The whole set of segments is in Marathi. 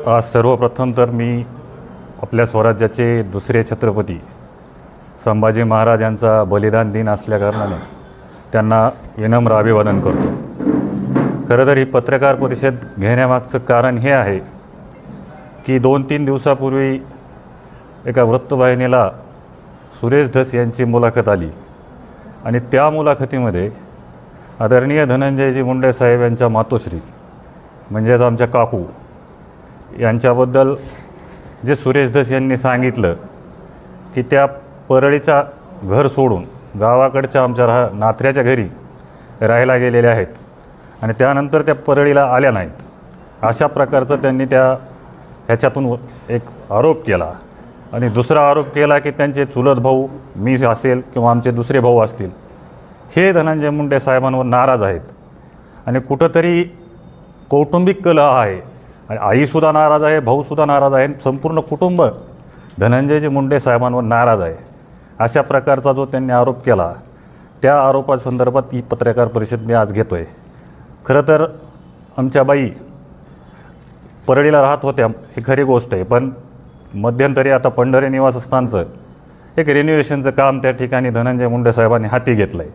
आज सर्वप्रथम तर मी आपल्या स्वराज्याचे दुसरे छत्रपती संभाजी महाराज यांचा बलिदान दिन असल्याकारणाने त्यांना विनम्र अभिवादन करतो. खरं तर ही पत्रकार परिषद घेण्यामागचं कारण हे आहे की 2-3 दिवसापूर्वी एका वृत्तवाहिनीला सुरेश धस यांची मुलाखत आली आणि त्या मुलाखतीमध्ये आदरणीय धनंजयजी मुंडे साहेब यांच्या मातोश्री म्हणजेच आमच्या काकू यांच्याबद्दल जे सुरेश धस यांनी सांगितलं की त्या परळीचा घर सोडून गावाकडच्या आमच्या नात्र्याच्या घरी राहायला गेलेल्या आहेत आणि त्यानंतर त्या परळीला आल्या नाहीत, अशा प्रकारचं त्यांनी ह्याच्यातून एक आरोप केला. आणि दुसरा आरोप केला की त्यांचे चुलत भाऊ मी असेल किंवा आमचे दुसरे भाऊ असतील हे धनंजय मुंडे साहेबांवर नाराज आहेत आणि कुठंतरी कौटुंबिक कलह आहे. आईसुद्धा नाराज आहे, भाऊसुद्धा नाराज आहे, संपूर्ण कुटुंब धनंजयजी मुंडे साहेबांवर नाराज आहे, अशा प्रकारचा जो त्यांनी आरोप केला त्या आरोपासंदर्भात ही पत्रकार परिषद मी आज घेतो आहे. खरं तर आमच्या बाई परळीला राहत होत्या ही खरी गोष्ट आहे, पण मध्यंतरी आता पंढरी निवासस्थानचं एक रिन्युएशनचं काम त्या ठिकाणी धनंजय मुंडे साहेबांनी हाती घेतलं आहे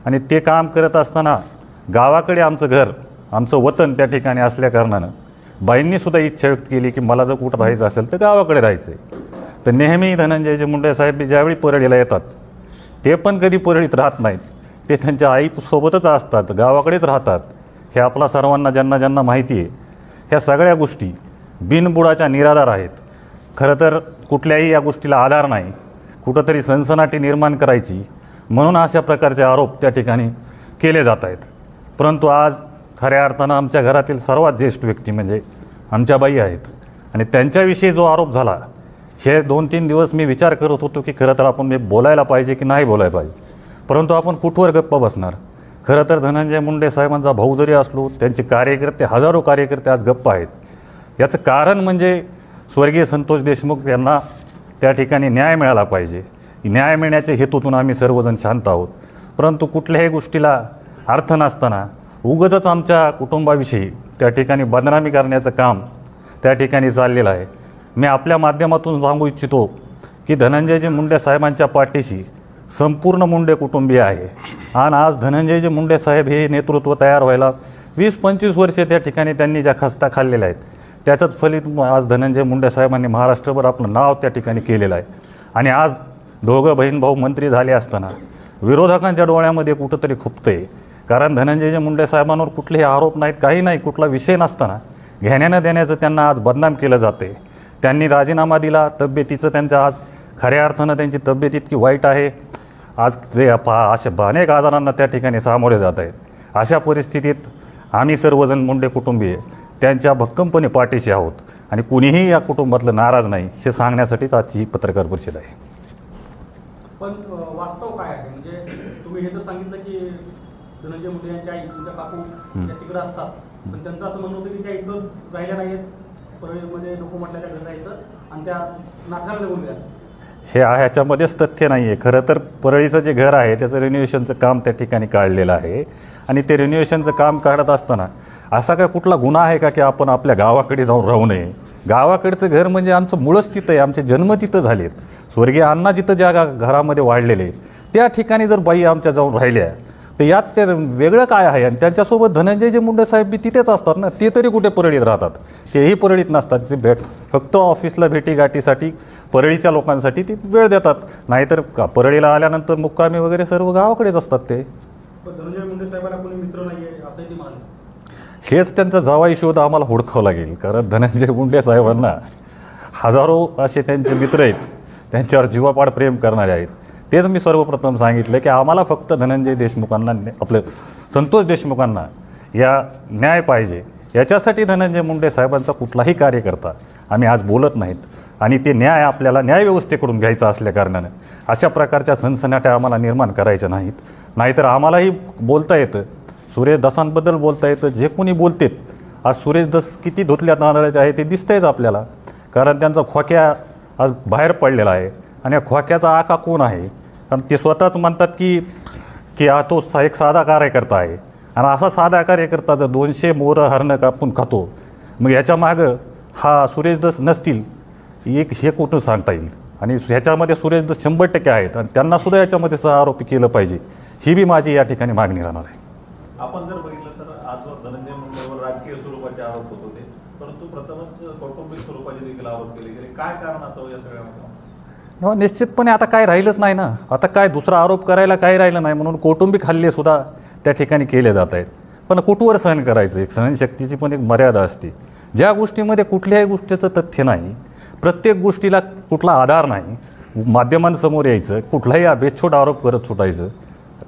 आणि ते काम करत असताना गावाकडे आमचं घर आमचं वतन त्या ठिकाणी असल्याकारणानं बाईंनीसुद्धा इच्छा व्यक्त केली की मला जर कुठं राहायचं असेल तर गावाकडे राहायचं आहे. तर नेहमी धनंजयजी मुंडे साहेब ज्यावेळी परळीला येतात ते पण कधी परळीत राहत नाहीत, ते त्यांच्या आईसोबतच असतात, गावाकडेच राहतात. हे आपला सर्वांना ज्यांना माहिती आहे. ह्या सगळ्या गोष्टी बिनबुडाच्या निराधार आहेत. खरं तर कुठल्याही या गोष्टीला आधार नाही, कुठंतरी सनसनाटी निर्माण करायची म्हणून अशा प्रकारचे आरोप त्या ठिकाणी केले जात आहेत. परंतु आज खऱ्या अर्थानं आमच्या घरातील सर्वात ज्येष्ठ व्यक्ती म्हणजे आमच्या बाई आहेत आणि त्यांच्याविषयी जो आरोप झाला हे 2-3 दिवस मी विचार करत होतो की खरं तर आपण बोलायला पाहिजे की नाही बोलायला पाहिजे, परंतु आपण कुठवर गप्प बसणार. खरं तर धनंजय मुंडे साहेबांचा भाऊ जरी असलो त्यांचे कार्यकर्ते हजारो कार्यकर्ते आज गप्प आहेत. याचं कारण म्हणजे स्वर्गीय संतोष देशमुख यांना त्या ठिकाणी न्याय मिळाला पाहिजे. न्याय मिळण्याच्या हेतूतून आम्ही सर्वजण शांत आहोत. परंतु कुठल्याही गोष्टीला अर्थ नसताना उगाचच आमच्या कुटुंबाविषयी त्या ठिकाणी बदनामी करण्याचं काम त्या ठिकाणी चाललेलं आहे. मी आपल्या माध्यमातून सांगू इच्छितो की धनंजयजी मुंडे साहेबांच्या पाठीशी संपूर्ण मुंडे कुटुंबीय आहे आणि आज धनंजयजी मुंडे साहेब हे नेतृत्व तयार व्हायला 20-25 वर्षे त्या ठिकाणी त्यांनी ज्या खस्ता खाल्लेल्या आहेत त्याचंच फलित आज धनंजय मुंडे साहेबांनी महाराष्ट्रभर आपलं नाव त्या ठिकाणी केलेलं आहे. आणि आज दोघं बहीण भाऊ मंत्री झाले असताना विरोधकांच्या डोळ्यामध्ये कुठंतरी खुपतंय, कारण धनंजय मुंडे साहेबांवर कुठलेही आरोप नाहीत, काही नाही, कुठला विषय नसताना घेण्यानं देण्याचं त्यांना आज बदनाम केलं जाते. त्यांनी राजीनामा दिला, तब्येतीचं त्यांचं आज खऱ्या अर्थानं त्यांची तब्येत इतकी वाईट आहे, आज ते असे अनेक आजारांना त्या ठिकाणी सामोरे जात आहेत. अशा परिस्थितीत आम्ही सर्वजण मुंडे कुटुंबीय त्यांच्या भक्कमपणे पाठीशी आहोत आणि कुणीही या कुटुंबातलं नाराज नाही हे सांगण्यासाठीच आजची ही पत्रकार परिषद आहे. पण वास्तव काय आहे म्हणजे तुम्ही हे तर सांगितलं की धनंजय मुंडे यांच्या आई तुमच्या काकू त्या तिकडे असतात, पण त्यांचं असं म्हणणं होतं की त्या इथं राहिल्या नाहीत, परळीमध्ये नको म्हटलं त्या घरी राहायचं आणि त्या नाथाला निघून गेल्या. हे ह्याच्यामध्येच तथ्य नाही आहे. खरं तर परळीचं जे घर आहे त्याचं रिन्युएशनचं काम त्या ठिकाणी काढलेलं आहे आणि ते रिन्युएशनचं काम काढत असताना असा काय कुठला गुन्हा आहे का की आपण आपल्या गावाकडे जाऊन राहू नये. गावाकडचं घर म्हणजे आमचं मूळच तिथं आहे, आमचे जन्म तिथं झालेत, स्वर्गीय अण्णा जिथं ज्या घरामध्ये वाढलेले त्या ठिकाणी जर बाई आमच्या जाऊन राहिल्या तर यात ते वेगळं काय आहे. आणि त्यांच्यासोबत धनंजयजी मुंडे साहेब बी तिथेच असतात ना, ते तरी कुठे परळीत राहतात, तेही परळीत नसतात. ते फक्त ऑफिसला भेटीगाठीसाठी परळीच्या लोकांसाठी ती वेळ देतात, नाहीतर परळीला आल्यानंतर मुक्कामी वगैरे सर्व गावाकडेच असतात. ते धनंजय मुंडे साहेबांना कोणी मित्र नाही आहे असंही ते म्हणाले. हेच त्यांचा जावाई शोध आम्हाला हुडकावं लागेल, कारण धनंजय मुंडे साहेबांना हजारो असे त्यांचे मित्र आहेत, त्यांच्यावर जीवापाड प्रेम करणारे आहेत. तेच मी सर्वप्रथम सांगितलं की आम्हाला फक्त धनंजय देशमुखांना आपलं संतोष देशमुखांना या न्याय पाहिजे. याच्यासाठी धनंजय मुंडे साहेबांचा कुठलाही कार्यकर्ता आम्ही आज बोलत नाहीत आणि ते न्याय आपल्याला न्यायव्यवस्थेकडून घ्यायचा असल्याकारणानं अशा प्रकारच्या सनसनाट्या आम्हाला निर्माण करायच्या नाहीत. नाहीतर आम्हालाही बोलता येतं, सुरेश दसांबद्दल बोलता येतं, जे कोणी बोलतेत. आज सुरेश दस किती धुतल्या तांदळाचे आहे ते दिसतंयच आपल्याला, कारण त्यांचा खोक्या आज बाहेर पडलेला आहे आणि या खोक्याचा आका कोण आहे. कारण ते स्वतःच म्हणतात की हा तो एक साधा कार्यकर्ता आहे आणि असा साधा कार्यकर्ता जर 200 मोरं हरणं कापून खातो, मग याच्या मागं हा सुरेश दस नसतील एक हे कुठं सांगता येईल. आणि ह्याच्यामध्ये सुरेश दस 100% आहेत आणि त्यांनासुद्धा याच्यामध्ये आरोपी केलं पाहिजे, ही बी माझी या ठिकाणी मागणी राहणार आहे. आपण जर बघितलं तर आजवर धनंजय मुंडेवर राजकीय स्वरूपाचे आरोप होत होते, परंतु प्रथमच कौटुंबिक स्वरूपाचे देखील आरोप केले गेले. काय कारण असावं या सगळ्यामध्ये? निश्चितपणे आता काय राहिलंच नाही ना. आता काय दुसरा आरोप करायला काय राहिलं नाही, म्हणून कौटुंबिक हल्लेसुद्धा त्या ठिकाणी केले जात आहेत. पण कुठवर सहन करायचं, एक सहनशक्तीची पण एक मर्यादा असते. ज्या गोष्टीमध्ये कुठल्याही गोष्टीचं तथ्य नाही, प्रत्येक गोष्टीला कुठला आधार नाही, माध्यमांसमोर यायचं, कुठलाही बेछूट आरोप करत सुटायचं,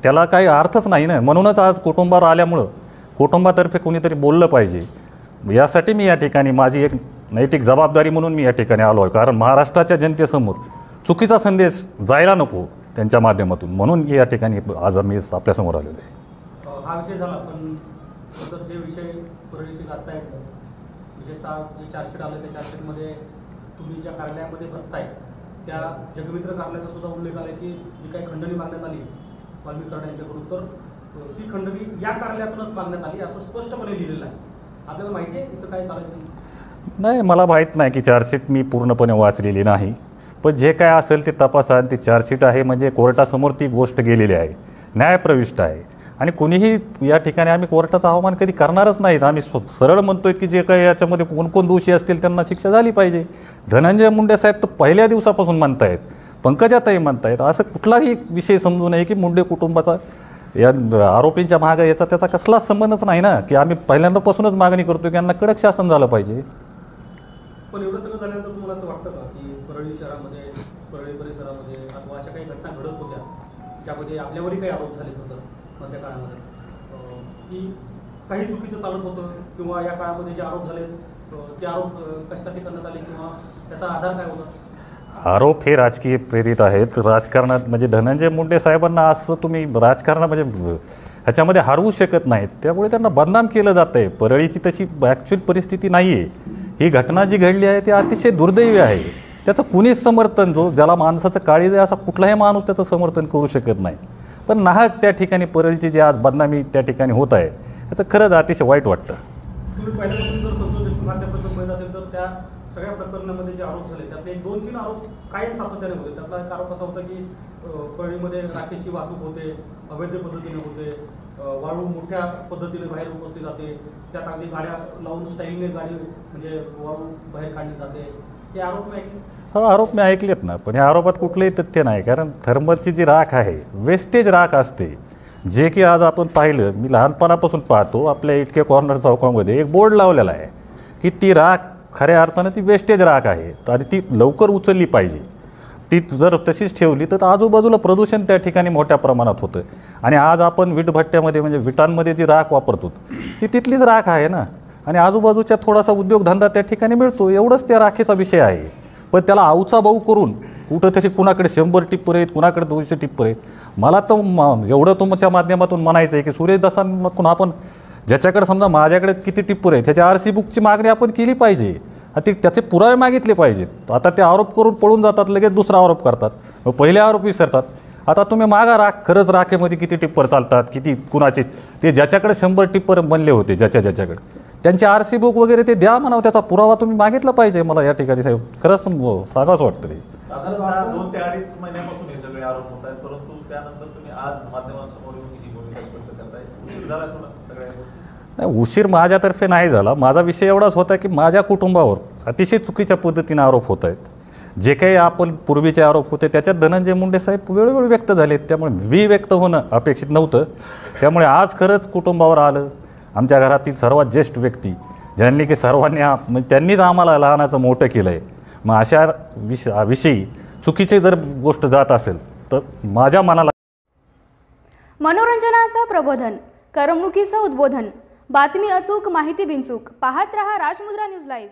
त्याला काही अर्थच नाही ना. म्हणूनच आज कुटुंबावर आल्यामुळं कुटुंबातर्फे कोणीतरी बोललं पाहिजे, यासाठी मी या ठिकाणी माझी एक नैतिक जबाबदारी म्हणून मी या ठिकाणी आलो आहे. कारण महाराष्ट्राच्या जनतेसमोर चुकीचा संदेश जायला नको त्यांच्या माध्यमातून, म्हणून या ठिकाणी आज मी आपल्यासमोर आलेलो आहे. हा विषय झाला, पण नंतर जे विषय परळीचे गाजत आहेत, विशेषतः आज जे चार्जशीट आलं त्या चार्जशीटमध्ये तुम्ही ज्या कार्यालयामध्ये बसताय त्या जगमित्र कार्यालयाचा सुद्धा उल्लेख आला की जी काही खंडणी मागण्यात आली वाल्मिक कराड यांच्याकडून, तर ती खंडणी या कार्यालयातूनच मागण्यात आली असं स्पष्टपणे लिहिलेलं आहे. आपल्याला माहिती आहे इथं काय चालायचं? नाही, मला माहीत नाही की चार्जशीट मी पूर्णपणे वाचलेली नाही, पण जे काय असेल ते तपासा. ती चार्जशीट आहे म्हणजे कोर्टासमोर ती गोष्ट गेलेली आहे, न्यायप्रविष्ट आहे. आणि कोणीही या ठिकाणी आम्ही कोर्टाचा अवमान कधी करणारच नाहीत. आम्ही सरळ म्हणतोय की जे काही याच्यामध्ये कोण कोण दोषी असतील त्यांना शिक्षा झाली पाहिजे. धनंजय मुंडे साहेब तर पहिल्या दिवसापासून म्हणतायत, पंकजाताई म्हणतायत, असं कुठलाही विषय समजू नये की मुंडे कुटुंबाचा या आरोपींच्या मागं याचा त्याचा कसलाच संबंधच नाही ना. की आम्ही पहिल्यांदापासूनच मागणी करतो की यांना कडक शासन झालं पाहिजे. पण एवढं सगळं झाल्यानंतर तुम्हाला असं वाटतं का की परळी शहरामध्ये, परळी परिसरामध्ये अथवा अशा काही घटना घडत होत्या त्यामध्ये आपल्यावरही काही आरोप झाले होते मध्य काळामध्ये, की काही चुकीचं चालत होतं, किंवा या काळामध्ये जे आरोप झाले ते आरोप कशासाठी करण्यात आले किंवा त्याचा आधार काय होता? आरोप हे राजकीय प्रेरित आहेत. राजकारणात म्हणजे धनंजय मुंडे साहेबांना असं तुम्ही राजकारण म्हणजे ह्याच्यामध्ये हरवू शकत नाहीत, त्यामुळे त्यांना बदनाम केलं जातं आहे. परळीची तशी ॲक्च्युअल परिस्थिती नाही आहे. ही घटना जी घडली आहे ती अतिशय दुर्दैवी आहे. त्याचं कुणीच समर्थन, ज्याला माणसाचं काळीज आहे असा कुठलाही माणूस त्याचं समर्थन करू शकत नाही. पण नाहक त्या ठिकाणी परळीची जी आज बदनामी त्या ठिकाणी होत आहे याचं खरंच अतिशय वाईट वाटतं. तुम्ही पहिल्यापासून जर संतोष देशमुख हत्याप्रकरण पाहिलं असेल तर त्या सगळ्या प्रकरणामध्ये जे आरोप झाले त्यातले 1-2-3 आरोप कायम सातत्याने होते. त्यातला एक आरोप असा होता की परळीमध्ये राखेची वाहतूक होते, अवैध पद्धतीने होते, वाळू मोठ्या पद्धतीने बाहेर उपसली जाते, त्यात अगदी गाड्या लावून स्टाईलने गाडी म्हणजे वाळू बाहेर काढली जाते, हे आरोप मी ऐकले. हा आरोप मी ऐकलेत ना, पण या आरोपात कुठलंही तथ्य नाही. कारण थर्मलची जी राख आहे वेस्टेज राख असते, जे की आज आपण पाहिलं, मी लहानपणापासून पाहतो आपल्या इटके कॉर्नर चौकामध्ये एक बोर्ड लावलेला आहे की ती राख खऱ्या अर्थानं ती वेस्टेज राख आहे आणि ती लवकर उचलली पाहिजे. ती जर तशीच ठेवली तर आजूबाजूला प्रदूषण त्या ठिकाणी मोठ्या प्रमाणात होतं. आणि आज आपण विटभट्ट्यामध्ये म्हणजे विटांमध्ये जी राख वापरतो ती तिथलीच राख आहे ना, आणि आजूबाजूच्या थोडासा उद्योगधंदा त्या ठिकाणी मिळतो, एवढंच त्या राखेचा विषय आहे. पण त्याला आवचा भाऊ करून कुठंतरी कुणाकडे 100 टिप्पर आहेत, कुणाकडे 200 टिप्पर आहेत. मला तर एवढं तुमच्या माध्यमातून म्हणायचं आहे की सुरेश दासांमधून आपण ज्याच्याकडे समजा माझ्याकडे किती टिप्पर आहेत त्याच्या RC बुकची मागणी आपण केली पाहिजे, त्याचे पुरावे मागितले पाहिजेत. आता ते आरोप करून पळून जातात, लगेच दुसरा आरोप करतात, पहिले आरोप विसरतात. आता तुम्ही मागा राख, खरंच राखेमध्ये किती टिप्पर चालतात, किती कुणाचे, ते ज्याच्याकडे 100 टिप्पर बनले होते ज्याच्याकडे त्यांचे RC बुक वगैरे ते द्या म्हणावं, त्याचा पुरावा तुम्ही मागितला पाहिजे. मला या ठिकाणी साहेब खरंच सांगावंच वाटतं ते. साधारणतः 2 ते 2.5 महिन्यापासून हे सगळे आरोप होत आहेत, परंतु त्यानंतर तुम्ही आज माध्यमांसमोर येऊन ही भूमिका स्पष्ट करताय. उशीर झाला सगळ्या नाही, उशीर माझ्यातर्फे नाही झाला. माझा विषय एवढाच होता की माझ्या कुटुंबावर अतिशय चुकीच्या पद्धतीने आरोप होत आहेत. जे काही आपण पूर्वीचे आरोप होते त्याच्यात धनंजय मुंडे साहेब वेळोवेळी व्यक्त झालेत, त्यामुळे व्यक्त होणं अपेक्षित नव्हतं. त्यामुळे आज खरंच कुटुंबावर आलं. आमच्या घरातील सर्वात ज्येष्ठ व्यक्ती ज्यांनी की सर्वांनी त्यांनीच आम्हाला लहानाचं मोठं केलं आहे. मग अशा विषयी चुकीचे जर गोष्ट जात असेल तर माझ्या मनाला मनोरंजनाचं प्रबोधन, करमणुकीचं उद्बोधन, बातमी अचूक, माहिती बिनचूक. पाहत रहा राजमुद्रा न्यूज लाईव्ह.